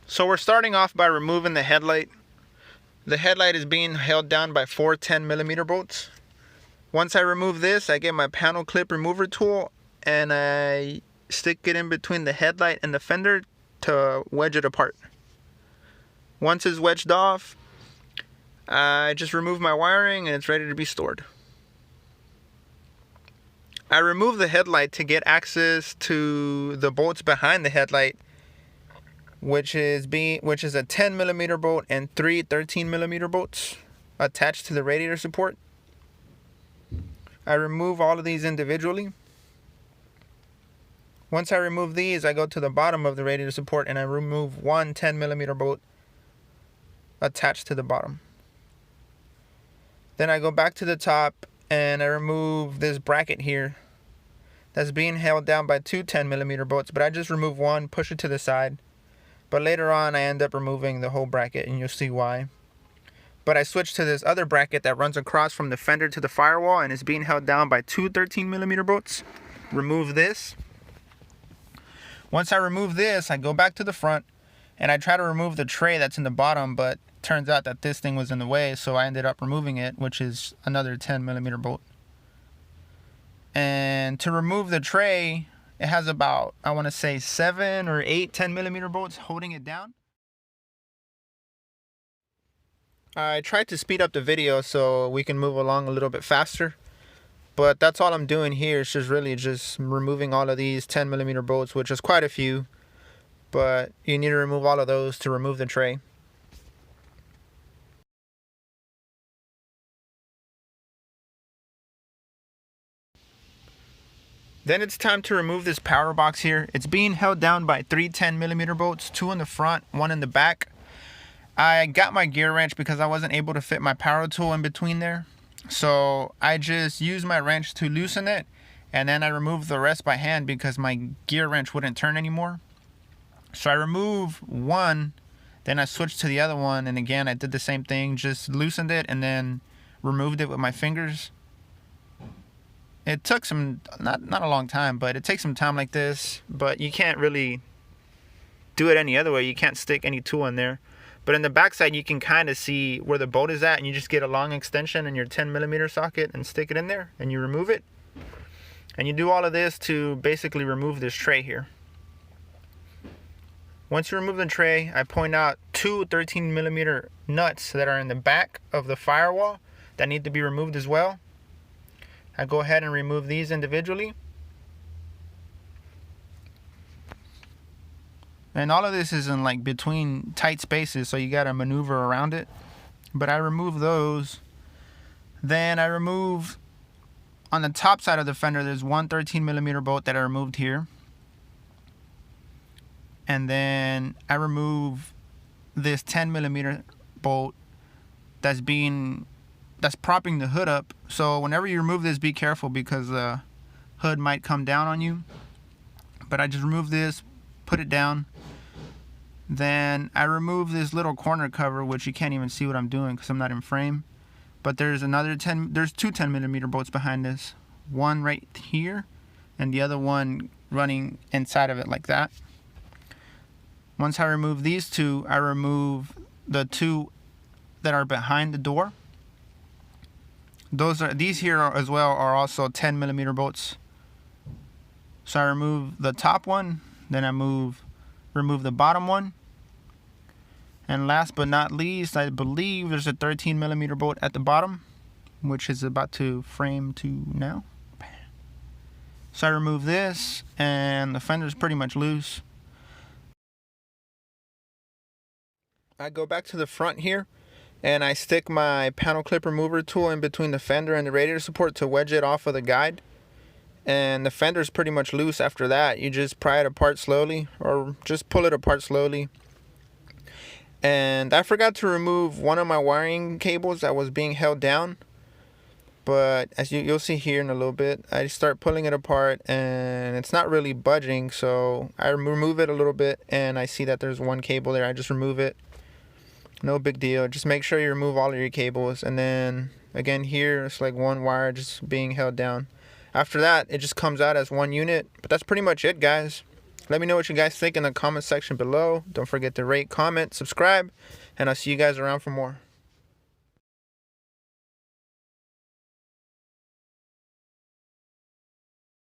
So we're starting off by removing the headlight. The headlight is being held down by 4 10mm bolts. Once I remove this, I get my panel clip remover tool and I stick it in between the headlight and the fender to wedge it apart. Once it's wedged off, I just remove my wiring and it's ready to be stored. I remove the headlight to get access to the bolts behind the headlight, which is a 10mm bolt and 3 13mm bolts attached to the radiator support. I remove all of these individually. Once I remove these, I go to the bottom of the radiator support and I remove one 10mm bolt attached to the bottom. Then I go back to the top and I remove this bracket here that's being held down by 2 10mm bolts, but I just remove one, push it to the side. But later on I end up removing the whole bracket and you'll see why. But I switch to this other bracket that runs across from the fender to the firewall and is being held down by 2 13mm bolts. Remove this. Once I remove this, I go back to the front and I try to remove the tray that's in the bottom, but it turns out that this thing was in the way, so I ended up removing it, which is another 10mm bolt. And to remove the tray, it has about, I want to say 7 or 8 10mm bolts holding it down. I tried to speed up the video so we can move along a little bit faster, but that's all I'm doing here. It's just really just removing all of these 10mm bolts, which is quite a few, but you need to remove all of those to remove the tray. Then it's time to remove this power box here. It's being held down by 3 10mm bolts, 2 in the front, 1 in the back. I got my gear wrench because I wasn't able to fit my power tool in between there. So I just used my wrench to loosen it, and then I removed the rest by hand because my gear wrench wouldn't turn anymore. So I removed one, then I switched to the other one, and again I did the same thing, just loosened it and then removed it with my fingers. It took some, not a long time, but it takes some time like this, but you can't really do it any other way. You can't stick any tool in there. But in the backside, you can kind of see where the bolt is at, and you just get a long extension in your 10mm socket and stick it in there, and you remove it. And you do all of this to basically remove this tray here. Once you remove the tray, I point out 2 13mm nuts that are in the back of the firewall that need to be removed as well. I go ahead and remove these individually. And all of this is in like between tight spaces, so you gotta maneuver around it. But I remove those. Then I remove, on the top side of the fender, there's one 13mm bolt that I removed here. And then I remove this 10mm bolt that's propping the hood up. So whenever you remove this, be careful because the hood might come down on you. But I just remove this, put it down. Then I remove this little corner cover, which you can't even see what I'm doing because I'm not in frame. But there's two 10mm bolts behind this. One right here and the other one running inside of it like that. Once I remove these two, I remove the 2 that are behind the door. These here as well are also 10mm bolts. So I remove the top one, then I remove the bottom one. And last but not least, I believe there's a 13mm bolt at the bottom, which is about to frame to now. So I remove this, and the fender is pretty much loose. I go back to the front here, and I stick my panel clip remover tool in between the fender and the radiator support to wedge it off of the guide. And the fender is pretty much loose after that. You just pry it apart slowly, or just pull it apart slowly. And I forgot to remove one of my wiring cables that was being held down. But as you'll see here in a little bit, I start pulling it apart and it's not really budging. So I remove it a little bit and I see that there's one cable there. I just remove it. No big deal. Just make sure you remove all of your cables. And then again here, it's like one wire just being held down. After that, it just comes out as one unit. But that's pretty much it, guys. Let me know what you guys think in the comment section below. Don't forget to rate, comment, subscribe, and I'll see you guys around for more.